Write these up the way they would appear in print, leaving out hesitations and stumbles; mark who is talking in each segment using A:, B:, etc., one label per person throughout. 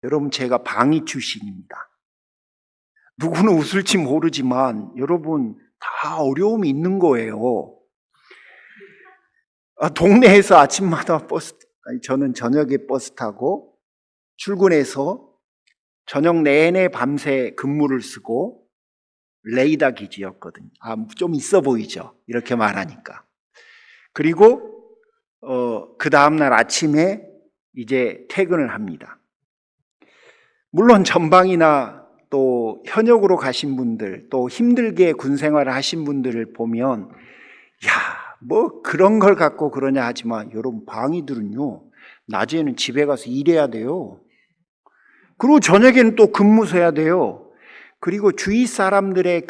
A: 여러분, 제가 방위 출신입니다. 누구는 웃을지 모르지만 여러분 다 어려움이 있는 거예요. 동네에서 아침마다 저는 저녁에 버스 타고 출근해서 저녁 내내 밤새 근무를 쓰고 레이더 기지였거든요. 좀 있어 보이죠? 이렇게 말하니까. 그리고 그 다음날 아침에 이제 퇴근을 합니다. 물론 전방이나 또 현역으로 가신 분들, 또 힘들게 군 생활을 하신 분들을 보면 뭐 그런 걸 갖고 그러냐 하지만 여러분, 방위들은요 낮에는 집에 가서 일해야 돼요. 그리고 저녁에는 또 근무서야 돼요. 그리고 주위 사람들의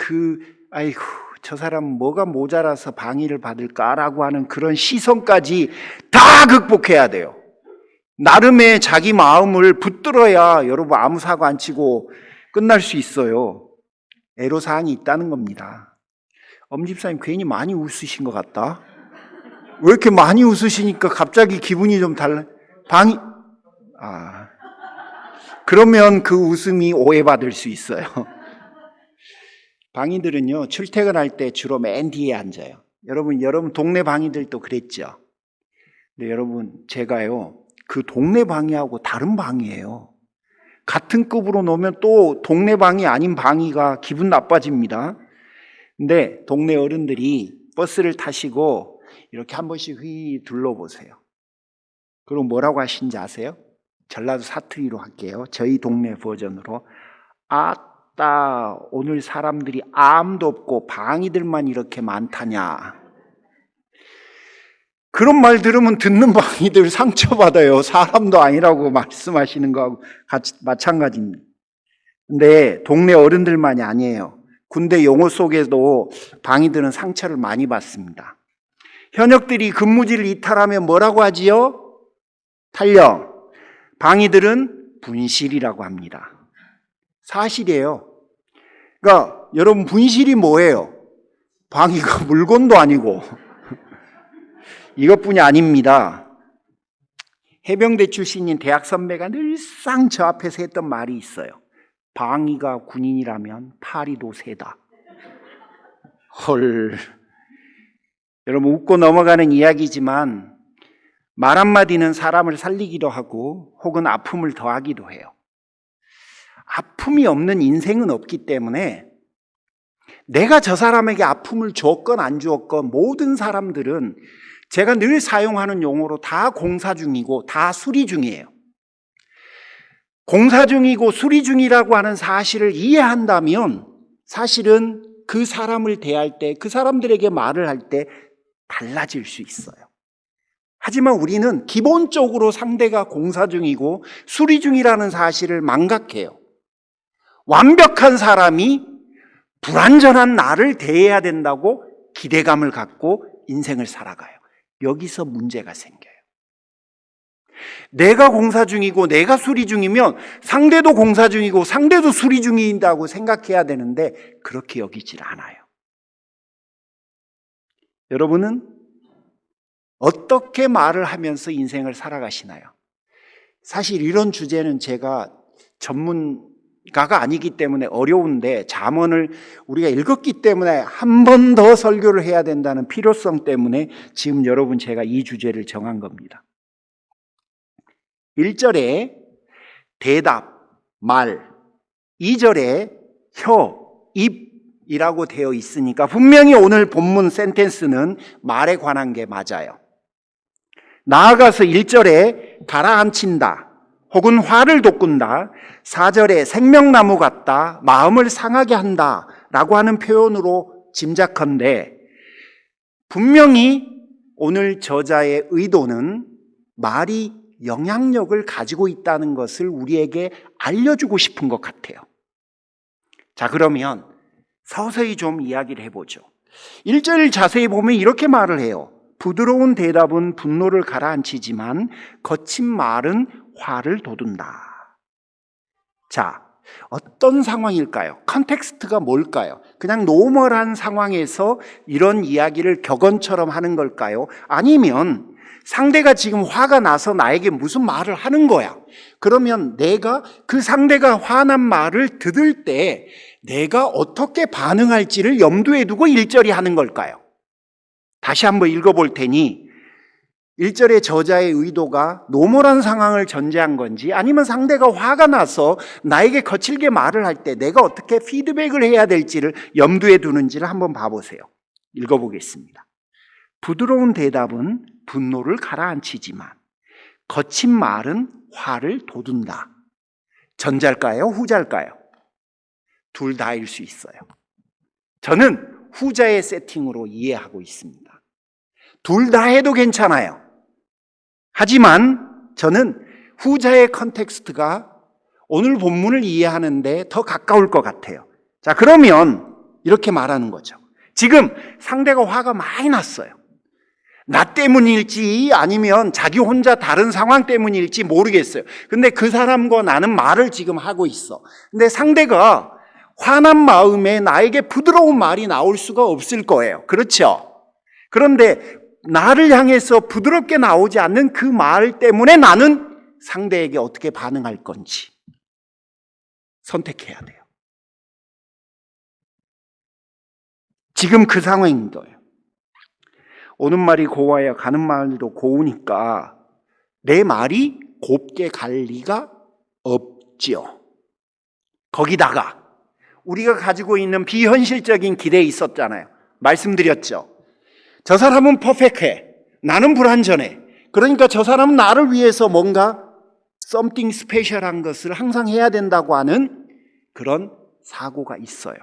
A: 아이고 저 사람 뭐가 모자라서 방위를 받을까라고 하는 그런 시선까지 다 극복해야 돼요. 나름의 자기 마음을 붙들어야 여러분 아무 사고 안 치고 끝날 수 있어요. 애로사항이 있다는 겁니다. 엄집사님 괜히 많이 웃으신 것 같다. 왜 이렇게 많이 웃으시니까 갑자기 기분이 좀 달라? 그러면 그 웃음이 오해받을 수 있어요. 방위들은요 출퇴근할 때 주로 맨 뒤에 앉아요. 여러분 동네 방위들도 그랬죠. 근데 여러분, 제가요 그 동네 방위하고 다른 방위예요. 같은 급으로 놓으면 또 동네 방위 아닌 방위가 기분 나빠집니다. 근데 동네 어른들이 버스를 타시고 이렇게 한 번씩 휘 둘러보세요. 그럼 뭐라고 하시는지 아세요? 전라도 사투리로 할게요. 저희 동네 버전으로. 아따, 오늘 사람들이 아무도 없고 방위들만 이렇게 많다냐. 그런 말 들으면 듣는 방위들 상처받아요. 사람도 아니라고 말씀하시는 거하고 마찬가지입니다. 근데 동네 어른들만이 아니에요. 군대 용어 속에도 방위들은 상처를 많이 받습니다. 현역들이 근무지를 이탈하면 뭐라고 하지요? 탈영. 방위들은 분실이라고 합니다. 사실이에요. 그러니까 여러분, 분실이 뭐예요? 방위가 물건도 아니고 이것뿐이 아닙니다. 해병대 출신인 대학 선배가 늘상 저 앞에서 했던 말이 있어요. 방위가 군인이라면 파리도 세다. 헐. 여러분, 웃고 넘어가는 이야기지만 말 한마디는 사람을 살리기도 하고 혹은 아픔을 더하기도 해요. 아픔이 없는 인생은 없기 때문에 내가 저 사람에게 아픔을 주었건 안 주었건 모든 사람들은 제가 늘 사용하는 용어로 다 공사 중이고 다 수리 중이에요. 공사 중이고 수리 중이라고 하는 사실을 이해한다면 사실은 그 사람을 대할 때, 그 사람들에게 말을 할 때 달라질 수 있어요. 하지만 우리는 기본적으로 상대가 공사 중이고 수리 중이라는 사실을 망각해요. 완벽한 사람이 불완전한 나를 대해야 된다고 기대감을 갖고 인생을 살아가요. 여기서 문제가 생겨요. 내가 공사 중이고 내가 수리 중이면 상대도 공사 중이고 상대도 수리 중이다고 생각해야 되는데 그렇게 여기질 않아요. 여러분은 어떻게 말을 하면서 인생을 살아가시나요? 사실 이런 주제는 제가 전문가가 아니기 때문에 어려운데 잠언을 우리가 읽었기 때문에 한 번 더 설교를 해야 된다는 필요성 때문에 지금 여러분 제가 이 주제를 정한 겁니다. 1절에 대답, 말, 2절에 혀, 입이라고 되어 있으니까 분명히 오늘 본문 센텐스는 말에 관한 게 맞아요. 나아가서 1절에 가라앉힌다 혹은 화를 돋군다, 4절에 생명나무 같다, 마음을 상하게 한다 라고 하는 표현으로 짐작컨대 분명히 오늘 저자의 의도는 말이 영향력을 가지고 있다는 것을 우리에게 알려주고 싶은 것 같아요. 자, 그러면 서서히 좀 이야기를 해보죠. 1절을 자세히 보면 이렇게 말을 해요. 부드러운 대답은 분노를 가라앉히지만 거친 말은 화를 돋운다. 자, 어떤 상황일까요? 컨텍스트가 뭘까요? 그냥 노멀한 상황에서 이런 이야기를 격언처럼 하는 걸까요? 아니면 상대가 지금 화가 나서 나에게 무슨 말을 하는 거야. 그러면 내가 그 상대가 화난 말을 들을 때 내가 어떻게 반응할지를 염두에 두고 1절이 하는 걸까요? 다시 한번 읽어볼 테니 1절의 저자의 의도가 노멀한 상황을 전제한 건지 아니면 상대가 화가 나서 나에게 거칠게 말을 할 때 내가 어떻게 피드백을 해야 될지를 염두에 두는지를 한번 봐보세요. 읽어보겠습니다. 부드러운 대답은 분노를 가라앉히지만 거친 말은 화를 돋운다. 전자일까요? 후자일까요? 둘 다일 수 있어요. 저는 후자의 세팅으로 이해하고 있습니다. 둘 다 해도 괜찮아요. 하지만 저는 후자의 컨텍스트가 오늘 본문을 이해하는데 더 가까울 것 같아요. 자, 그러면 이렇게 말하는 거죠. 지금 상대가 화가 많이 났어요. 나 때문일지 아니면 자기 혼자 다른 상황 때문일지 모르겠어요. 근데 그 사람과 나는 말을 지금 하고 있어. 근데 상대가 화난 마음에 나에게 부드러운 말이 나올 수가 없을 거예요. 그렇죠? 그런데 나를 향해서 부드럽게 나오지 않는 그 말 때문에 나는 상대에게 어떻게 반응할 건지 선택해야 돼요. 지금 그 상황인 거예요. 오는 말이 고와야 가는 말도 고우니까 내 말이 곱게 갈 리가 없지요. 거기다가 우리가 가지고 있는 비현실적인 기대에 있었잖아요. 말씀드렸죠. 저 사람은 퍼펙트해. 나는 불완전해. 그러니까 저 사람은 나를 위해서 뭔가 something special한 것을 항상 해야 된다고 하는 그런 사고가 있어요.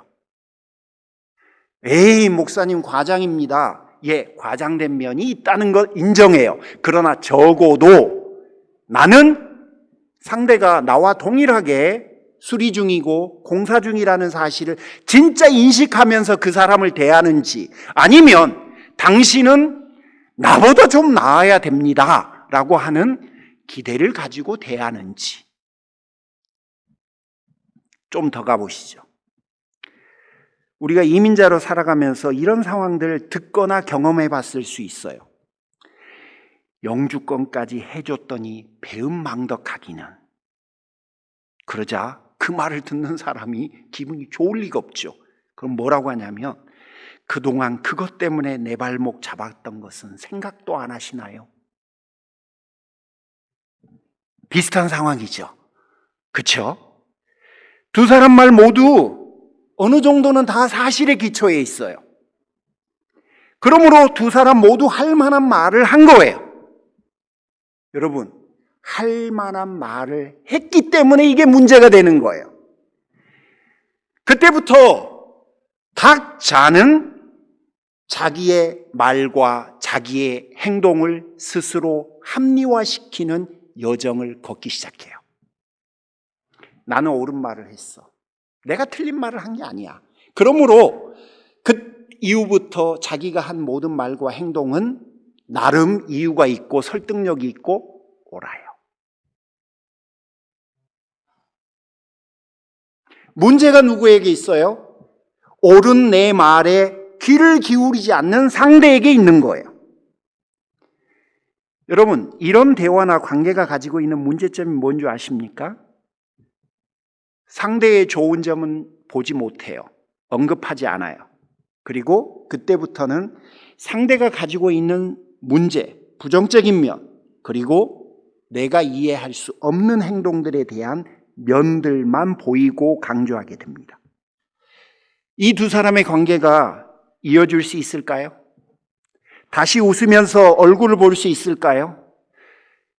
A: 에이, 목사님 과장입니다. 예, 과장된 면이 있다는 걸 인정해요. 그러나 적어도 나는 상대가 나와 동일하게 수리 중이고 공사 중이라는 사실을 진짜 인식하면서 그 사람을 대하는지 아니면 당신은 나보다 좀 나아야 됩니다 라고 하는 기대를 가지고 대하는지 좀 더 가보시죠. 우리가 이민자로 살아가면서 이런 상황들을 듣거나 경험해 봤을 수 있어요. 영주권까지 해줬더니 배은망덕하기는. 그러자 그 말을 듣는 사람이 기분이 좋을 리가 없죠. 그럼 뭐라고 하냐면 그동안 그것 때문에 내 발목 잡았던 것은 생각도 안 하시나요? 비슷한 상황이죠. 그렇죠? 두 사람 말 모두 어느 정도는 다 사실에 기초해 있어요. 그러므로 두 사람 모두 할 만한 말을 한 거예요. 여러분, 할 만한 말을 했기 때문에 이게 문제가 되는 거예요. 그때부터 각자는 자기의 말과 자기의 행동을 스스로 합리화시키는 여정을 걷기 시작해요. 나는 옳은 말을 했어. 내가 틀린 말을 한 게 아니야. 그러므로 그 이후부터 자기가 한 모든 말과 행동은 나름 이유가 있고 설득력이 있고 옳아요. 문제가 누구에게 있어요? 옳은 내 말에 귀를 기울이지 않는 상대에게 있는 거예요. 여러분, 이런 대화나 관계가 가지고 있는 문제점이 뭔지 아십니까? 상대의 좋은 점은 보지 못해요. 언급하지 않아요. 그리고 그때부터는 상대가 가지고 있는 문제, 부정적인 면, 그리고 내가 이해할 수 없는 행동들에 대한 면들만 보이고 강조하게 됩니다. 이 두 사람의 관계가 이어질 수 있을까요? 다시 웃으면서 얼굴을 볼 수 있을까요?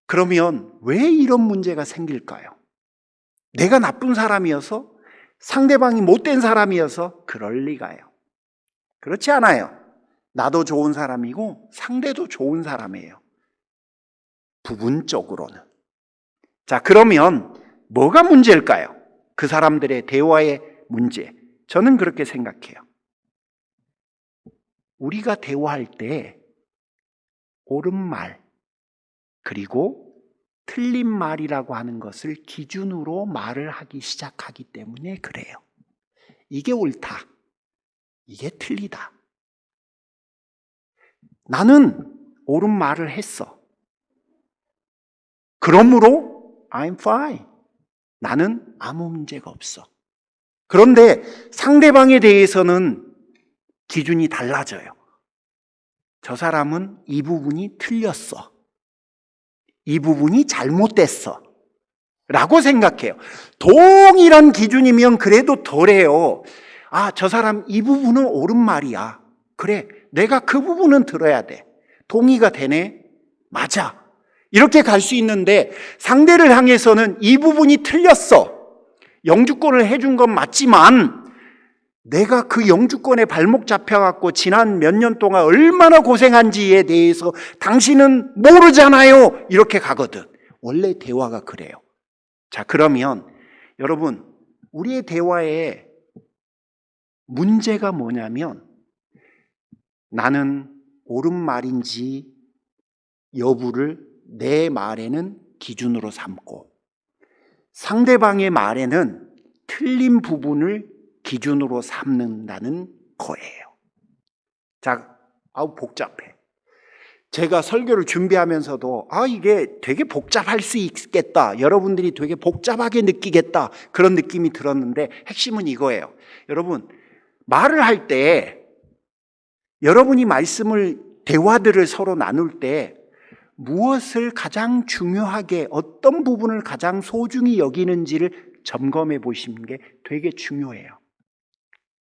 A: 그러면 왜 이런 문제가 생길까요? 내가 나쁜 사람이어서? 상대방이 못된 사람이어서? 그럴 리가요. 그렇지 않아요. 나도 좋은 사람이고 상대도 좋은 사람이에요. 부분적으로는. 자, 그러면 뭐가 문제일까요? 그 사람들의 대화의 문제. 저는 그렇게 생각해요. 우리가 대화할 때 옳은 말 그리고 틀린 말이라고 하는 것을 기준으로 말을 하기 시작하기 때문에 그래요. 이게 옳다. 이게 틀리다. 나는 옳은 말을 했어. 그러므로 I'm fine. 나는 아무 문제가 없어. 그런데 상대방에 대해서는 기준이 달라져요. 저 사람은 이 부분이 틀렸어. 이 부분이 잘못됐어. 라고 생각해요. 동일한 기준이면 그래도 덜해요. 아, 저 사람 이 부분은 옳은 말이야. 그래, 내가 그 부분은 들어야 돼. 동의가 되네? 맞아. 이렇게 갈 수 있는데 상대를 향해서는 이 부분이 틀렸어. 영주권을 해준 건 맞지만 내가 그 영주권에 발목 잡혀갖고 지난 몇 년 동안 얼마나 고생한지에 대해서 당신은 모르잖아요. 이렇게 가거든. 원래 대화가 그래요. 자, 그러면 여러분, 우리의 대화에 문제가 뭐냐면 나는 옳은 말인지 여부를 내 말에는 기준으로 삼고 상대방의 말에는 틀린 부분을 기준으로 삼는다는 거예요. 자, 복잡해. 제가 설교를 준비하면서도 이게 되게 복잡할 수 있겠다. 여러분들이 되게 복잡하게 느끼겠다. 그런 느낌이 들었는데 핵심은 이거예요. 여러분, 말을 할 때 여러분이 대화들을 서로 나눌 때 무엇을 가장 중요하게, 어떤 부분을 가장 소중히 여기는지를 점검해 보시는 게 되게 중요해요.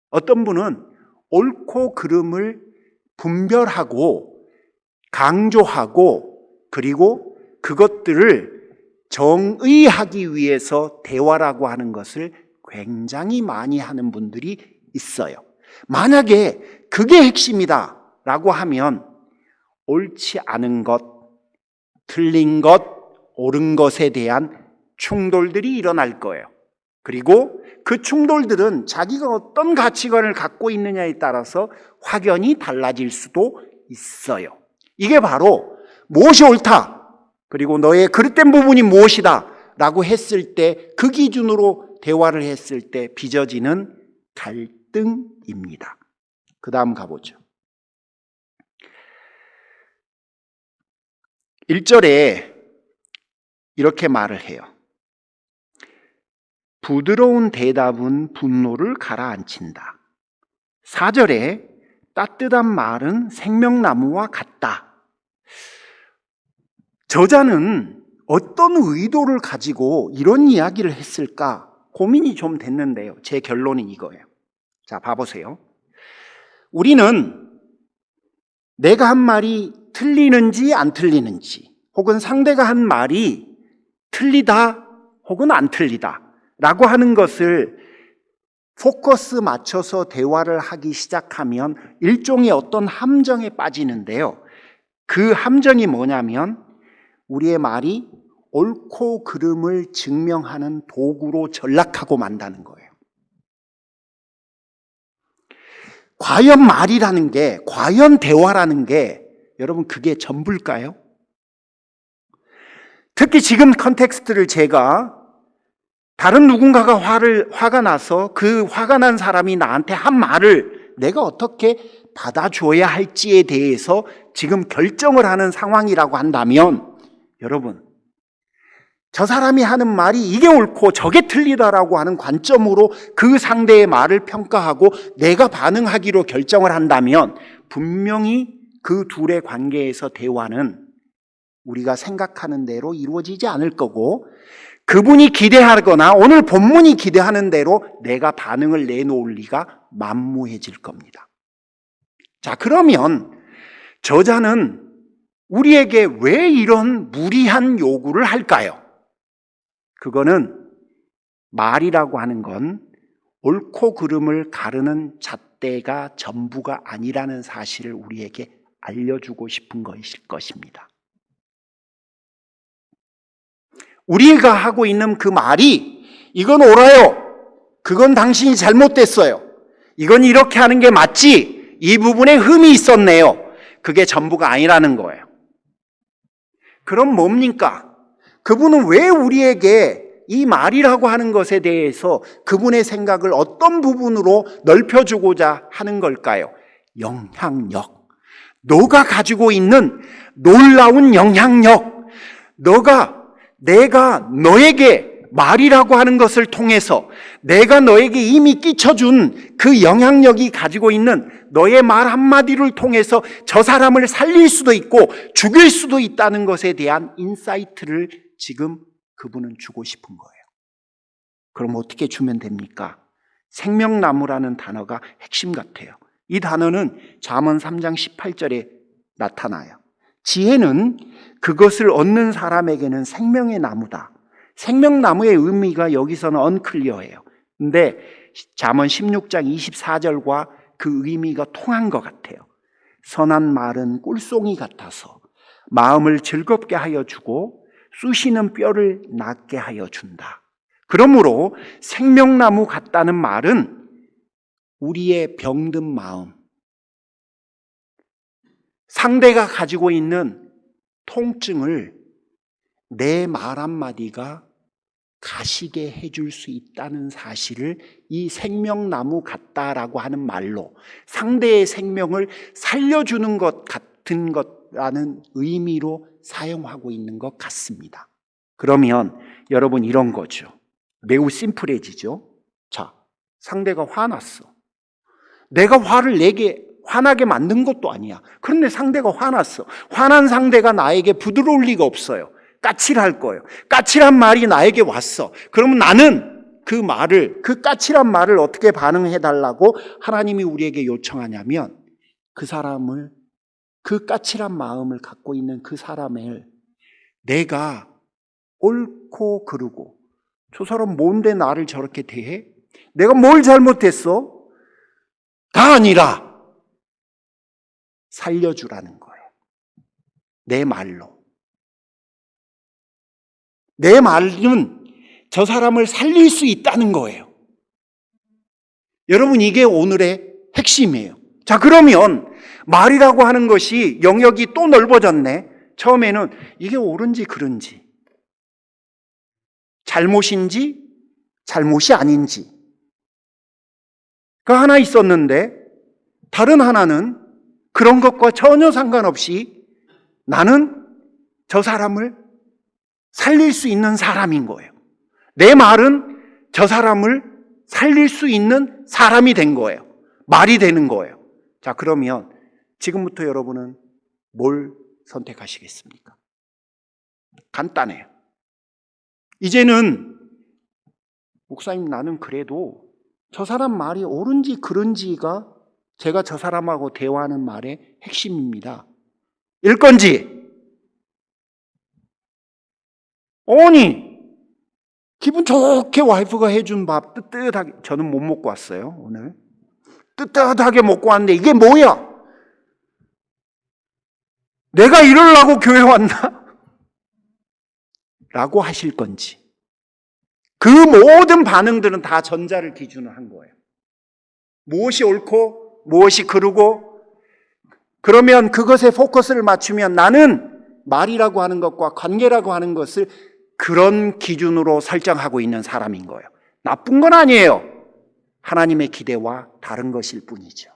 A: 어떤 분은 옳고 그름을 분별하고 강조하고 그리고 그것들을 정의하기 위해서 대화라고 하는 것을 굉장히 많이 하는 분들이 있어요. 만약에 그게 핵심이다 라고 하면 옳지 않은 것, 틀린 것, 옳은 것에 대한 충돌들이 일어날 거예요. 그리고 그 충돌들은 자기가 어떤 가치관을 갖고 있느냐에 따라서 확연히 달라질 수도 있어요. 이게 바로 무엇이 옳다, 그리고 너의 그릇된 부분이 무엇이다 라고 했을 때, 그 기준으로 대화를 했을 때 빚어지는 갈등입니다. 그 다음 가보죠. 1절에 이렇게 말을 해요. 부드러운 대답은 분노를 가라앉힌다. 4절에 따뜻한 말은 생명나무와 같다. 저자는 어떤 의도를 가지고 이런 이야기를 했을까 고민이 좀 됐는데요. 제 결론이 이거예요. 자, 봐보세요. 우리는 내가 한 말이 틀리는지 안 틀리는지, 혹은 상대가 한 말이 틀리다 혹은 안 틀리다 라고 하는 것을 포커스 맞춰서 대화를 하기 시작하면 일종의 어떤 함정에 빠지는데요. 그 함정이 뭐냐면 우리의 말이 옳고 그름을 증명하는 도구로 전락하고 만다는 거예요. 과연 말이라는 게, 과연 대화라는 게 여러분 그게 전부일까요? 특히 지금 컨텍스트를 제가 다른 누군가가 화가 나서 그 화가 난 사람이 나한테 한 말을 내가 어떻게 받아줘야 할지에 대해서 지금 결정을 하는 상황이라고 한다면 여러분, 저 사람이 하는 말이 이게 옳고 저게 틀리다라고 하는 관점으로 그 상대의 말을 평가하고 내가 반응하기로 결정을 한다면 분명히 그 둘의 관계에서 대화는 우리가 생각하는 대로 이루어지지 않을 거고, 그분이 기대하거나 오늘 본문이 기대하는 대로 내가 반응을 내놓을 리가 만무해질 겁니다. 자, 그러면 저자는 우리에게 왜 이런 무리한 요구를 할까요? 그거는 말이라고 하는 건 옳고 그름을 가르는 잣대가 전부가 아니라는 사실을 우리에게 알려주고 싶은 것일 것입니다. 우리가 하고 있는 그 말이 이건 옳아요, 그건 당신이 잘못됐어요, 이건 이렇게 하는 게 맞지, 이 부분에 흠이 있었네요, 그게 전부가 아니라는 거예요. 그럼 뭡니까? 그분은 왜 우리에게 이 말이라고 하는 것에 대해서 그분의 생각을 어떤 부분으로 넓혀주고자 하는 걸까요? 영향력. 너가 가지고 있는 놀라운 영향력, 내가 너에게 말이라고 하는 것을 통해서 내가 너에게 이미 끼쳐준 그 영향력이 가지고 있는 너의 말 한마디를 통해서 저 사람을 살릴 수도 있고 죽일 수도 있다는 것에 대한 인사이트를 지금 그분은 주고 싶은 거예요. 그럼 어떻게 주면 됩니까? 생명나무라는 단어가 핵심 같아요. 이 단어는 잠언 3장 18절에 나타나요. 지혜는 그것을 얻는 사람에게는 생명의 나무다. 생명나무의 의미가 여기서는 언클리어해요. 근데 잠언 16장 24절과 그 의미가 통한 것 같아요. 선한 말은 꿀송이 같아서 마음을 즐겁게 하여 주고 쑤시는 뼈를 낫게 하여 준다. 그러므로 생명나무 같다는 말은 우리의 병든 마음, 상대가 가지고 있는 통증을 내 말 한마디가 가시게 해줄 수 있다는 사실을 이 생명나무 같다라고 하는 말로 상대의 생명을 살려주는 것 같은 것라는 의미로 사용하고 있는 것 같습니다. 그러면 여러분 이런 거죠. 매우 심플해지죠. 자, 상대가 화났어. 내가 화를 화나게 만든 것도 아니야. 그런데 상대가 화났어. 화난 상대가 나에게 부드러울 리가 없어요. 까칠할 거예요. 까칠한 말이 나에게 왔어. 그러면 나는 그 까칠한 말을 어떻게 반응해달라고 하나님이 우리에게 요청하냐면 그 까칠한 마음을 갖고 있는 그 사람을 내가 옳고 그르고 저 사람 뭔데 나를 저렇게 대해? 내가 뭘 잘못했어? 다 아니라 살려주라는 거예요. 내 말로. 내 말은 저 사람을 살릴 수 있다는 거예요. 여러분 이게 오늘의 핵심이에요. 자, 그러면 말이라고 하는 것이 영역이 또 넓어졌네. 처음에는 이게 옳은지 그른지, 잘못인지 잘못이 아닌지 그 하나 있었는데 다른 하나는 그런 것과 전혀 상관없이 나는 저 사람을 살릴 수 있는 사람인 거예요. 내 말은 저 사람을 살릴 수 있는 사람이 된 거예요. 말이 되는 거예요. 자, 그러면 지금부터 여러분은 뭘 선택하시겠습니까? 간단해요. 이제는 목사님 나는 그래도 저 사람 말이 옳은지 그른지가 제가 저 사람하고 대화하는 말의 핵심입니다. 일 건지 아니 기분 좋게 와이프가 해준 밥 뜨뜻하게 저는 못 먹고 왔어요. 오늘 뜨뜻하게 먹고 왔는데 이게 뭐야? 내가 이러려고 교회 왔나? 라고 하실 건지 그 모든 반응들은 다 전자를 기준으로 한 거예요. 무엇이 옳고 무엇이 그르고 그러면 그것에 포커스를 맞추면 나는 말이라고 하는 것과 관계라고 하는 것을 그런 기준으로 설정하고 있는 사람인 거예요. 나쁜 건 아니에요. 하나님의 기대와 다른 것일 뿐이죠.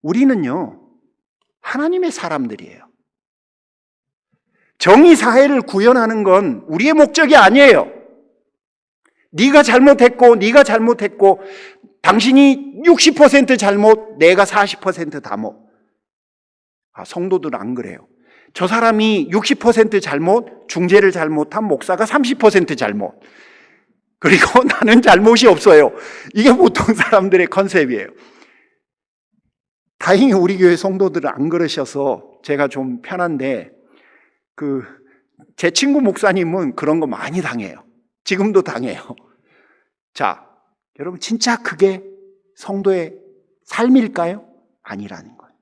A: 우리는요, 하나님의 사람들이에요. 정의사회를 구현하는 건 우리의 목적이 아니에요. 네가 잘못했고 당신이 60% 잘못, 내가 40% 잘못. 성도들은 안 그래요. 저 사람이 60% 잘못, 중재를 잘못한 목사가 30% 잘못. 그리고 나는 잘못이 없어요. 이게 보통 사람들의 컨셉이에요. 다행히 우리 교회 성도들은 안 그러셔서 제가 좀 편한데 제 친구 목사님은 그런 거 많이 당해요. 지금도 당해요. 자, 여러분 진짜 그게 성도의 삶일까요? 아니라는 거예요.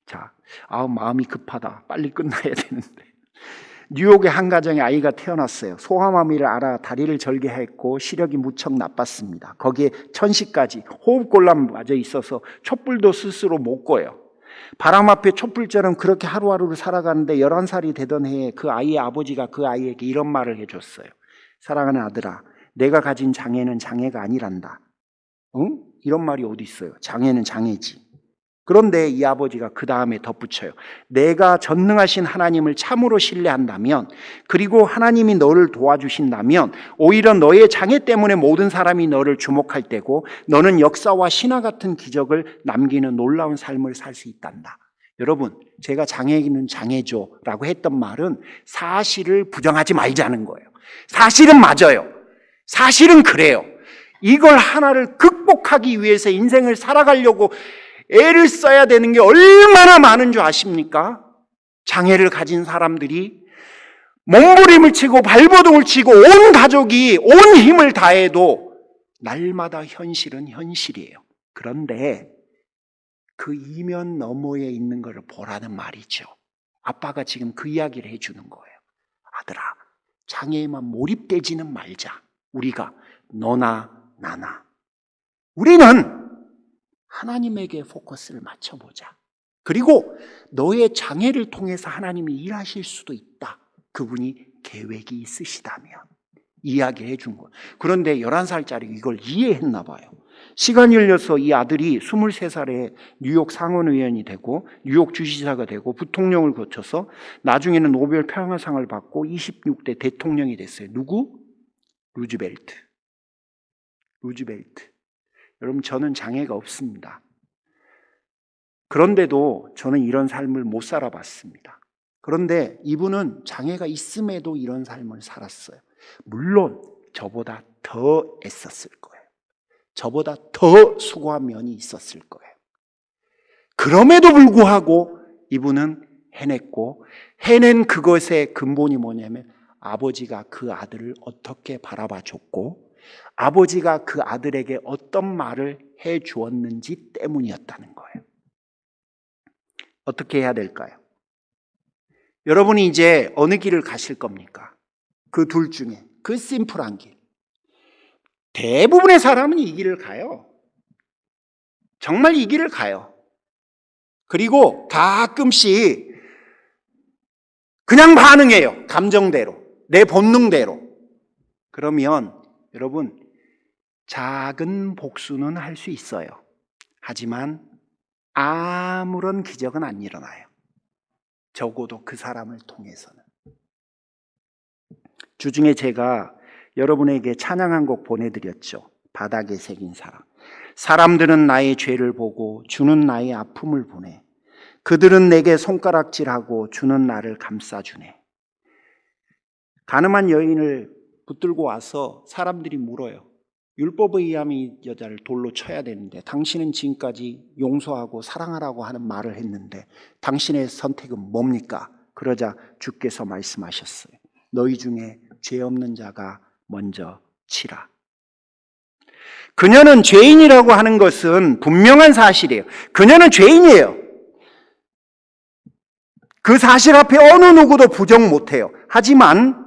A: 자, 마음이 급하다. 빨리 끝나야 되는데. 뉴욕의 한 가정에 아이가 태어났어요. 소아마비를 앓아 다리를 절개했고 시력이 무척 나빴습니다. 거기에 천식까지 호흡곤란마저 있어서 촛불도 스스로 못 꺼요. 바람 앞에 촛불처럼 그렇게 하루하루를 살아가는데 11살이 되던 해에 그 아이의 아버지가 그 아이에게 이런 말을 해줬어요. 사랑하는 아들아, 내가 가진 장애는 장애가 아니란다. 응? 이런 말이 어디 있어요? 장애는 장애지. 그런데 이 아버지가 그 다음에 덧붙여요. 내가 전능하신 하나님을 참으로 신뢰한다면, 그리고 하나님이 너를 도와주신다면 오히려 너의 장애 때문에 모든 사람이 너를 주목할 때고 너는 역사와 신화 같은 기적을 남기는 놀라운 삶을 살 수 있단다. 여러분, 제가 장애인은 장애죠 라고 했던 말은 사실을 부정하지 말자는 거예요. 사실은 맞아요. 사실은 그래요. 이걸 하나를 극복하기 위해서 인생을 살아가려고 애를 써야 되는 게 얼마나 많은 줄 아십니까? 장애를 가진 사람들이 몸부림을 치고 발버둥을 치고 온 가족이 온 힘을 다해도 날마다 현실은 현실이에요. 그런데 그 이면 너머에 있는 걸 보라는 말이죠. 아빠가 지금 그 이야기를 해주는 거예요. 아들아, 장애에만 몰입되지는 말자. 우리가 너나 나나. 우리는 하나님에게 포커스를 맞춰보자. 그리고 너의 장애를 통해서 하나님이 일하실 수도 있다. 그분이 계획이 있으시다면 이야기해 준 거예요. 그런데 11살짜리 이걸 이해했나 봐요. 시간이 흘려서 이 아들이 23살에 뉴욕 상원의원이 되고 뉴욕 주지사가 되고 부통령을 거쳐서 나중에는 노벨 평화상을 받고 26대 대통령이 됐어요. 누구? 루즈벨트. 여러분, 저는 장애가 없습니다. 그런데도 저는 이런 삶을 못 살아봤습니다. 그런데 이분은 장애가 있음에도 이런 삶을 살았어요. 물론 저보다 더 애썼을 거예요. 저보다 더 수고한 면이 있었을 거예요. 그럼에도 불구하고 이분은 해냈고, 해낸 그것의 근본이 뭐냐면 아버지가 그 아들을 어떻게 바라봐 줬고 아버지가 그 아들에게 어떤 말을 해 주었는지 때문이었다는 거예요. 어떻게 해야 될까요? 여러분이 이제 어느 길을 가실 겁니까? 그 둘 중에 그 심플한 길. 대부분의 사람은 이 길을 가요. 정말 이 길을 가요. 그리고 가끔씩 그냥 반응해요. 감정대로, 내 본능대로. 그러면 여러분, 작은 복수는 할 수 있어요. 하지만 아무런 기적은 안 일어나요. 적어도 그 사람을 통해서는. 주중에 제가 여러분에게 찬양 한 곡 보내드렸죠. 바닥에 새긴 사람. 사람들은 나의 죄를 보고 주는 나의 아픔을 보내. 그들은 내게 손가락질하고 주는 나를 감싸주네. 가늠한 여인을 붙들고 와서 사람들이 물어요. 율법에 의하면 이 여자를 돌로 쳐야 되는데 당신은 지금까지 용서하고 사랑하라고 하는 말을 했는데 당신의 선택은 뭡니까? 그러자 주께서 말씀하셨어요. 너희 중에 죄 없는 자가 먼저 치라. 그녀는 죄인이라고 하는 것은 분명한 사실이에요. 그녀는 죄인이에요. 그 사실 앞에 어느 누구도 부정 못해요. 하지만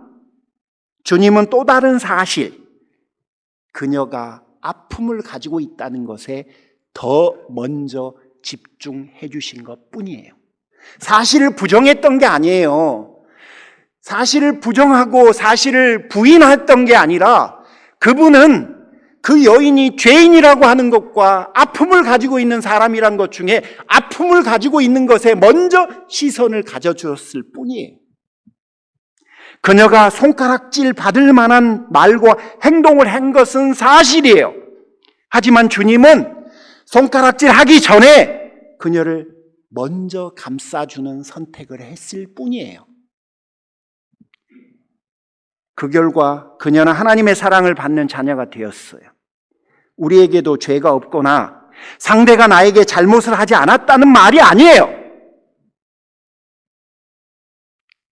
A: 주님은 또 다른 사실, 그녀가 아픔을 가지고 있다는 것에 더 먼저 집중해 주신 것 뿐이에요. 사실을 부정했던 게 아니에요. 사실을 부정하고 사실을 부인했던 게 아니라 그분은 그 여인이 죄인이라고 하는 것과 아픔을 가지고 있는 사람이란 것 중에 아픔을 가지고 있는 것에 먼저 시선을 가져주었을 뿐이에요. 그녀가 손가락질 받을 만한 말과 행동을 한 것은 사실이에요. 하지만 주님은 손가락질 하기 전에 그녀를 먼저 감싸주는 선택을 했을 뿐이에요. 그 결과 그녀는 하나님의 사랑을 받는 자녀가 되었어요. 우리에게도 죄가 없거나 상대가 나에게 잘못을 하지 않았다는 말이 아니에요.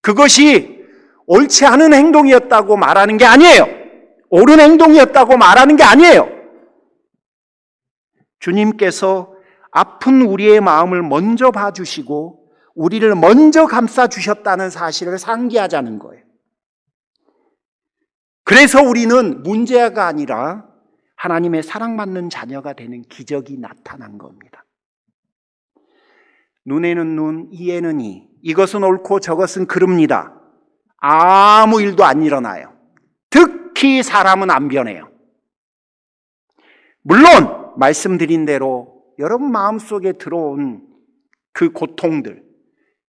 A: 그것이 옳지 않은 행동이었다고 말하는 게 아니에요. 옳은 행동이었다고 말하는 게 아니에요. 주님께서 아픈 우리의 마음을 먼저 봐주시고 우리를 먼저 감싸주셨다는 사실을 상기하자는 거예요. 그래서 우리는 문제가 아니라 하나님의 사랑받는 자녀가 되는 기적이 나타난 겁니다. 눈에는 눈, 이에는 이. 이것은 옳고 저것은 그릅니다. 아무 일도 안 일어나요. 특히 사람은 안 변해요. 물론 말씀드린 대로 여러분 마음속에 들어온 그 고통들,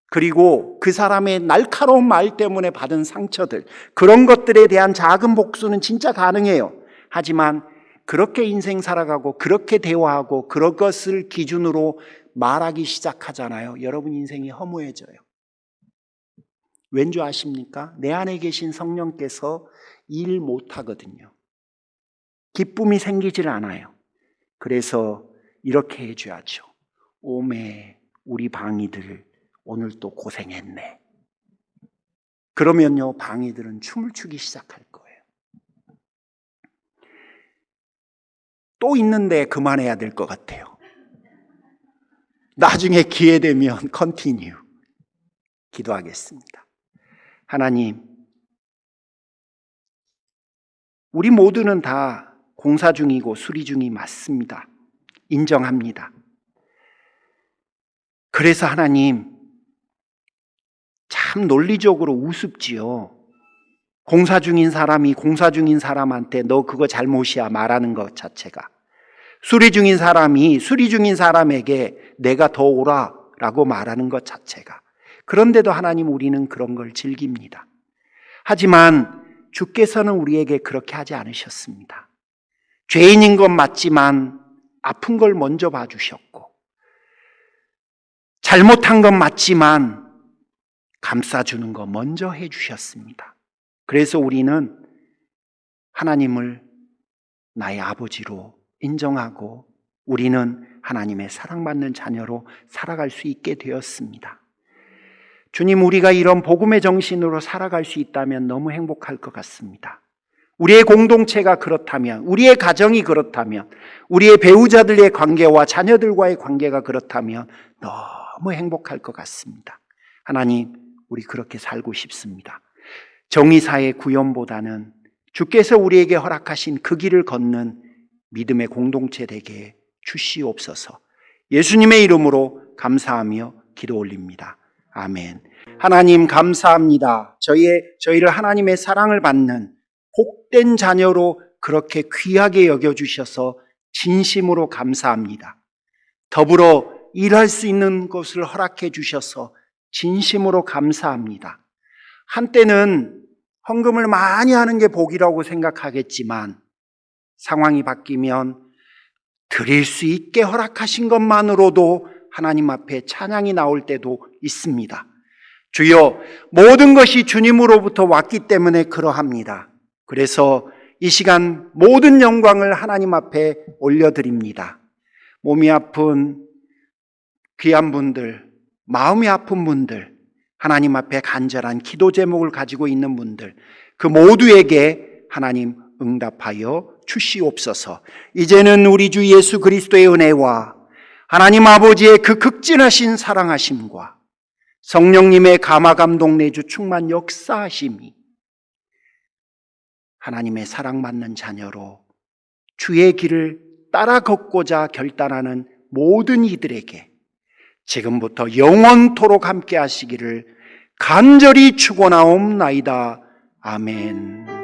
A: 그리고 그 사람의 날카로운 말 때문에 받은 상처들, 그런 것들에 대한 작은 복수는 진짜 가능해요. 하지만 그렇게 인생 살아가고 그렇게 대화하고 그런 것을 기준으로 말하기 시작하잖아요. 여러분 인생이 허무해져요. 왠지 아십니까? 내 안에 계신 성령께서 일 못하거든요. 기쁨이 생기질 않아요. 그래서 이렇게 해줘야죠. 오메 우리 방이들 오늘 또 고생했네. 그러면요 방이들은 춤을 추기 시작할 거예요. 또 있는데 그만해야 될 것 같아요. 나중에 기회 되면 컨티뉴. 기도하겠습니다. 하나님, 우리 모두는 다 공사 중이고 수리 중이 맞습니다. 인정합니다. 그래서 하나님, 참 논리적으로 우습지요. 공사 중인 사람이 공사 중인 사람한테 너 그거 잘못이야 말하는 것 자체가. 수리 중인 사람이 수리 중인 사람에게 내가 더 오라 라고 말하는 것 자체가. 그런데도 하나님 우리는 그런 걸 즐깁니다. 하지만 주께서는 우리에게 그렇게 하지 않으셨습니다. 죄인인 건 맞지만 아픈 걸 먼저 봐주셨고, 잘못한 건 맞지만 감싸주는 거 먼저 해주셨습니다. 그래서 우리는 하나님을 나의 아버지로 인정하고 우리는 하나님의 사랑받는 자녀로 살아갈 수 있게 되었습니다. 주님, 우리가 이런 복음의 정신으로 살아갈 수 있다면 너무 행복할 것 같습니다. 우리의 공동체가 그렇다면, 우리의 가정이 그렇다면, 우리의 배우자들의 관계와 자녀들과의 관계가 그렇다면 너무 행복할 것 같습니다. 하나님, 우리 그렇게 살고 싶습니다. 정의사의 구원보다는 주께서 우리에게 허락하신 그 길을 걷는 믿음의 공동체 되게 주시옵소서. 예수님의 이름으로 감사하며 기도 올립니다. 아멘. 하나님 감사합니다. 저희를 하나님의 사랑을 받는 복된 자녀로 그렇게 귀하게 여겨주셔서 진심으로 감사합니다. 더불어 일할 수 있는 것을 허락해 주셔서 진심으로 감사합니다. 한때는 헌금을 많이 하는 게 복이라고 생각하겠지만 상황이 바뀌면 드릴 수 있게 허락하신 것만으로도 하나님 앞에 찬양이 나올 때도 있습니다. 주여, 모든 것이 주님으로부터 왔기 때문에 그러합니다. 그래서 이 시간 모든 영광을 하나님 앞에 올려드립니다. 몸이 아픈 귀한 분들, 마음이 아픈 분들, 하나님 앞에 간절한 기도 제목을 가지고 있는 분들, 그 모두에게 하나님 응답하여 주시옵소서. 이제는 우리 주 예수 그리스도의 은혜와 하나님 아버지의 그 극진하신 사랑하심과 성령님의 감화 감동 내주 충만 역사하심이 하나님의 사랑받는 자녀로 주의 길을 따라 걷고자 결단하는 모든 이들에게 지금부터 영원토록 함께 하시기를 간절히 축원하옵나이다. 아멘.